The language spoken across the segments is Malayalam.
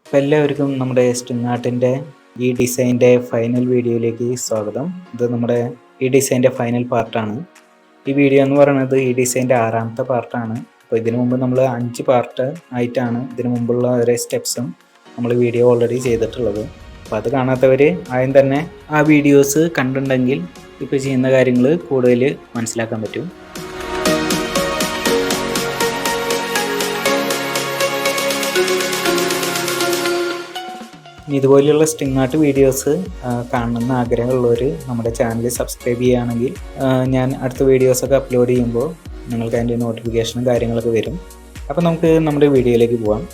അപ്പോൾ എല്ലാവർക്കും നമ്മുടെ സ്ട്രിംഗ് ആർട്ടിൻ്റെ ഈ ഡിസൈൻ്റെ ഫൈനൽ വീഡിയോയിലേക്ക് സ്വാഗതം. ഇത് നമ്മുടെ ഈ ഡിസൈൻ്റെ ഫൈനൽ പാർട്ടാണ്. ഈ വീഡിയോ എന്ന് പറയുന്നത് ഈ ഡിസൈൻ്റെ 6ാമത്തെ പാർട്ടാണ്. അപ്പോൾ ഇതിനു മുമ്പ് നമ്മൾ 5 പാർട്ട് ആയിട്ടാണ് ഇതിനു മുമ്പുള്ള ഓരോ സ്റ്റെപ്സും നമ്മൾ വീഡിയോ ഓൾറെഡി ചെയ്തിട്ടുള്ളത്. അപ്പോൾ അത് കാണാത്തവർ ആദ്യം തന്നെ ആ വീഡിയോസ് കണ്ടിട്ടുണ്ടെങ്കിൽ ഇപ്പോൾ ചെയ്യുന്ന കാര്യങ്ങൾ കൂടുതൽ മനസ്സിലാക്കാൻ പറ്റും. ഇതുപോലെയുള്ള സ്ട്രിംഗ് ആർട്ട് വീഡിയോസ് കാണണമെന്ന് ആഗ്രഹമുള്ളവർ നമ്മുടെ ചാനൽ സബ്സ്ക്രൈബ് ചെയ്യുകയാണെങ്കിൽ ഞാൻ അടുത്ത വീഡിയോസൊക്കെ അപ്ലോഡ് ചെയ്യുമ്പോൾ നിങ്ങൾക്ക് അതിൻ്റെ നോട്ടിഫിക്കേഷനും കാര്യങ്ങളൊക്കെ വരും. അപ്പോൾ നമുക്ക് നമ്മുടെ വീഡിയോയിലേക്ക് പോകാം.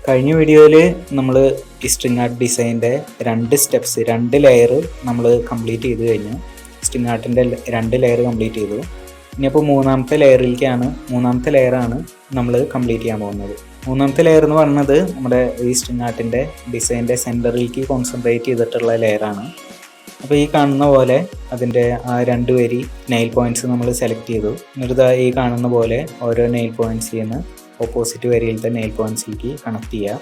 കഴിഞ്ഞ വീഡിയോയിൽ നമ്മൾ ഈ സ്ട്രിംഗ് ആർട്ട് ഡിസൈൻ്റെ 2 സ്റ്റെപ്സ് 2 ലെയർ നമ്മൾ കംപ്ലീറ്റ് ചെയ്ത് കഴിഞ്ഞു. സ്ട്രിംഗ് ആർട്ടിൻ്റെ 2 ലെയർ കംപ്ലീറ്റ് ചെയ്തു. ഇനിയിപ്പോൾ മൂന്നാമത്തെ ലെയറാണ് നമ്മൾ കംപ്ലീറ്റ് ചെയ്യാൻ പോകുന്നത്. മൂന്നാമത്തെ ലെയർ എന്ന് പറയുന്നത് നമ്മുടെ ഈ സ്ട്രിംഗ് ആർട്ടിൻ്റെ ഡിസൈൻ്റെ സെൻറ്ററിലേക്ക് കോൺസെൻട്രേറ്റ് ചെയ്തിട്ടുള്ള ലെയറാണ്. അപ്പോൾ ഈ കാണുന്ന പോലെ അതിൻ്റെ ആ 2 വരി നെയിൽ പോയിൻറ്റ്സ് നമ്മൾ സെലക്ട് ചെയ്തു. എന്നിട്ട് ഈ കാണുന്ന പോലെ ഓരോ നെയിൽ പോയിൻറ്റ്സിൽ നിന്ന് ഓപ്പോസിറ്റ് വരിയിലത്തെ നെയിൽ പോയിൻറ്റ്സിലേക്ക് കണക്ട് ചെയ്യുക.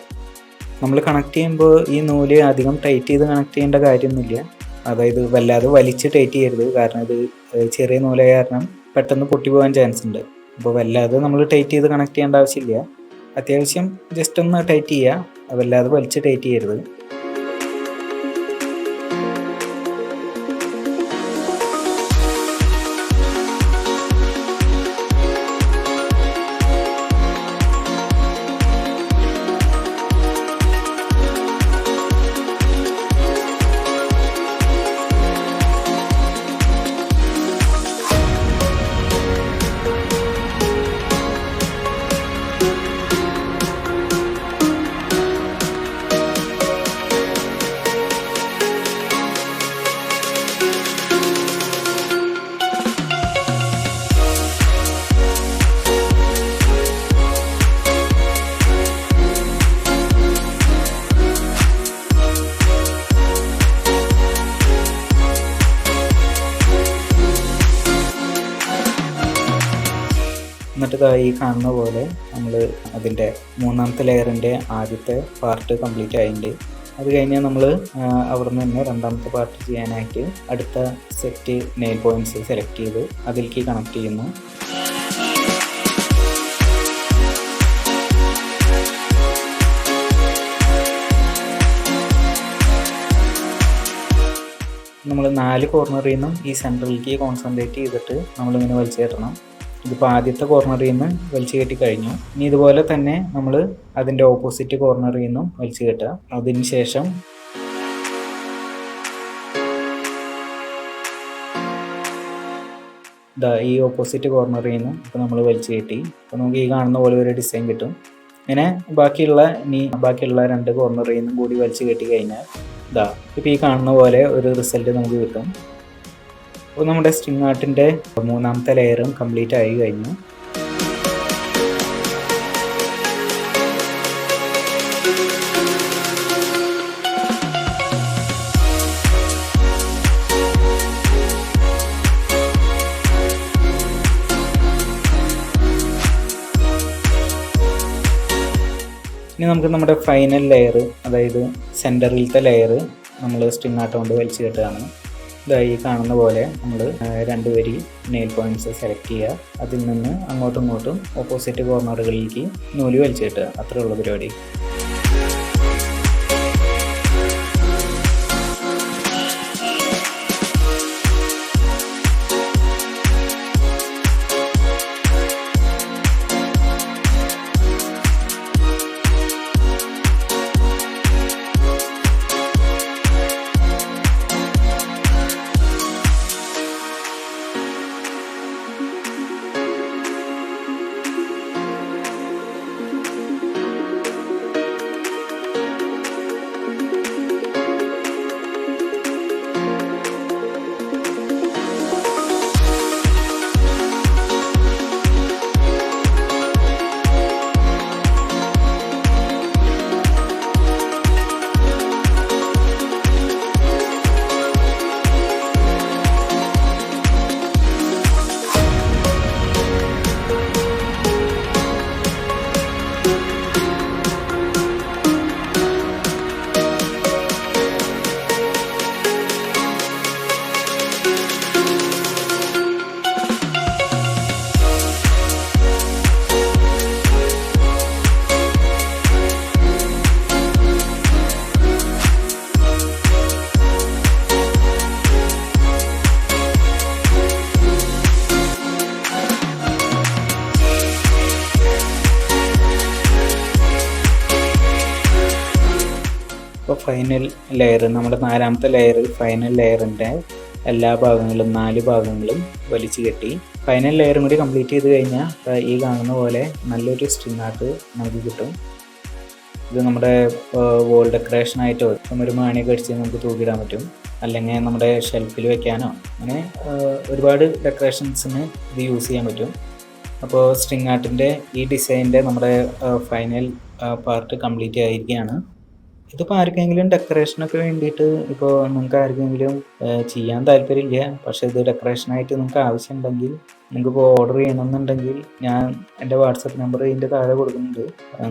നമ്മൾ കണക്ട് ചെയ്യുമ്പോൾ ഈ നൂല് അധികം ടൈറ്റ് ചെയ്ത് കണക്ട് ചെയ്യേണ്ട കാര്യമൊന്നുമില്ല. അതായത് വല്ലാതെ വലിച്ച് ടൈറ്റ് ചെയ്യരുത്, കാരണം ഇത് ചെറിയ നൂലായ കാരണം പെട്ടെന്ന് പൊട്ടിപ്പോകാൻ ചാൻസ് ഉണ്ട്. അപ്പോൾ വല്ലാതെ നമ്മൾ ടൈറ്റ് ചെയ്ത് കണക്ട് ചെയ്യേണ്ട ആവശ്യമില്ല. അത്യാവശ്യം ജസ്റ്റ് ഒന്ന് ടൈറ്റ് ചെയ്യുക, വല്ലാതെ വലിച്ച് ടൈറ്റ് ചെയ്യരുത്. എന്നിട്ട് ഈ കാണുന്ന പോലെ നമ്മൾ അതിൻ്റെ മൂന്നാമത്തെ ലെയറിൻ്റെ ആദ്യത്തെ പാർട്ട് കംപ്ലീറ്റ് ആയിട്ടുണ്ട്. അത് കഴിഞ്ഞാൽ നമ്മൾ അവിടെ നിന്ന് തന്നെ രണ്ടാമത്തെ പാർട്ട് ചെയ്യാനായിട്ട് അടുത്ത സെറ്റ് നെയിൽ പോയിൻറ്റ്സ് സെലക്ട് ചെയ്ത് അതിലേക്ക് കണക്ട് ചെയ്യുന്നു. നമ്മൾ 4 കോർണറിൽ നിന്നും ഈ സെൻറ്ററിലേക്ക് കോൺസെൻട്രേറ്റ് ചെയ്തിട്ട് നമ്മളിങ്ങനെ വലിച്ചു കയറ്റണം. ഇതിപ്പോൾ ആദ്യത്തെ കോർണറിൽ നിന്ന് വലിച്ചു കയറ്റി കഴിഞ്ഞു. ഇനി ഇതുപോലെ തന്നെ നമ്മൾ അതിൻ്റെ ഓപ്പോസിറ്റ് കോർണറിൽ നിന്നും വലിച്ചു കയറ്റുക. അതിന് ശേഷം ഈ ഓപ്പോസിറ്റ് കോർണറിൽ നിന്നും ഇപ്പോൾ നമ്മൾ വലിച്ചു കയറ്റി. അപ്പോൾ നമുക്ക് ഈ കാണുന്ന പോലെ ഒരു ഡിസൈൻ കിട്ടും. ഇങ്ങനെ ബാക്കിയുള്ള 2 കോർണറിൽ നിന്നും കൂടി വലിച്ചു കയറ്റി കഴിഞ്ഞാൽ ഇപ്പോൾ ഈ കാണുന്ന പോലെ ഒരു റിസൾട്ട് നമുക്ക് കിട്ടും. അപ്പോൾ നമ്മുടെ സ്ട്രിംഗ് ആർട്ടിൻ്റെ മൂന്നാമത്തെ ലെയറും കംപ്ലീറ്റ് ആയി കഴിഞ്ഞു. ഇനി നമുക്ക് നമ്മുടെ ഫൈനൽ ലെയർ, അതായത് സെൻറ്ററിലത്തെ ലെയർ നമ്മൾ സ്ട്രിംഗ് ആർട്ട് കൊണ്ട് വലിച്ചു കെട്ടുകയാണ്. ഈ കാണുന്ന പോലെ നമ്മൾ 2 വരി നെയിൽ പോയിൻറ്റ്സ് സെലക്ട് ചെയ്യുക. അതിൽ നിന്ന് അങ്ങോട്ടും ഇങ്ങോട്ടും ഓപ്പോസിറ്റ് കോർണറുകളിലേക്ക് നൂല് വലിച്ചു കെട്ടുക. അത്രയുള്ള പരിപാടി. അപ്പോൾ ഫൈനൽ ലെയർ, നമ്മുടെ 4ാമത്തെ ലെയർ, ഫൈനൽ ലെയറിൻ്റെ എല്ലാ ഭാഗങ്ങളും 4 ഭാഗങ്ങളും വലിച്ചു കെട്ടി. ഫൈനൽ ലെയറും കൂടി കംപ്ലീറ്റ് ചെയ്ത് കഴിഞ്ഞാൽ ഈ കാണുന്ന പോലെ നല്ലൊരു സ്ട്രിങ് ആർട്ട് നമുക്ക് കിട്ടും. ഇത് നമ്മുടെ വോൾ ഡെക്കറേഷനായിട്ടോ ഒരു മാണിയൊക്കെ അടിച്ച് നമുക്ക് തൂക്കിയിടാൻ പറ്റും, അല്ലെങ്കിൽ നമ്മുടെ ഷെൽഫിൽ വെക്കാനോ, അങ്ങനെ ഒരുപാട് ഡെക്കറേഷൻസിന് ഇത് യൂസ് ചെയ്യാൻ പറ്റും. അപ്പോൾ സ്ട്രിങ് ആർട്ടിൻ്റെ ഈ ഡിസൈനിൻ്റെ നമ്മുടെ ഫൈനൽ പാർട്ട് കംപ്ലീറ്റ് ആയിരിക്കുകയാണ്. ഇതിപ്പോൾ ആർക്കെങ്കിലും ഡെക്കറേഷനൊക്കെ വേണ്ടിയിട്ട്, ഇപ്പോൾ നിങ്ങൾക്ക് ആർക്കെങ്കിലും ചെയ്യാൻ താല്പര്യമില്ല, പക്ഷേ ഇത് ഡെക്കറേഷനായിട്ട് നിങ്ങൾക്ക് ആവശ്യമുണ്ടെങ്കിൽ, നിങ്ങൾക്കിപ്പോൾ ഓർഡർ ചെയ്യണമെന്നുണ്ടെങ്കിൽ ഞാൻ എൻ്റെ വാട്സപ്പ് നമ്പർ ഇതിൻ്റെ താഴെ കൊടുക്കുന്നുണ്ട്,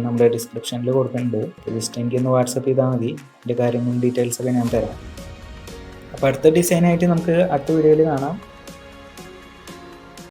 നമ്മുടെ ഡിസ്ക്രിപ്ഷനിൽ കൊടുക്കുന്നുണ്ട്. ജസ്റ്റ് എനിക്കൊന്ന് വാട്സപ്പ് ചെയ്താൽ മതി, എൻ്റെ കാര്യങ്ങളും ഡീറ്റെയിൽസൊക്കെ ഞാൻ തരാം. അപ്പോൾ അടുത്ത ഡിസൈനായിട്ട് നമുക്ക് അടുത്ത വീഡിയോയിൽ കാണാം.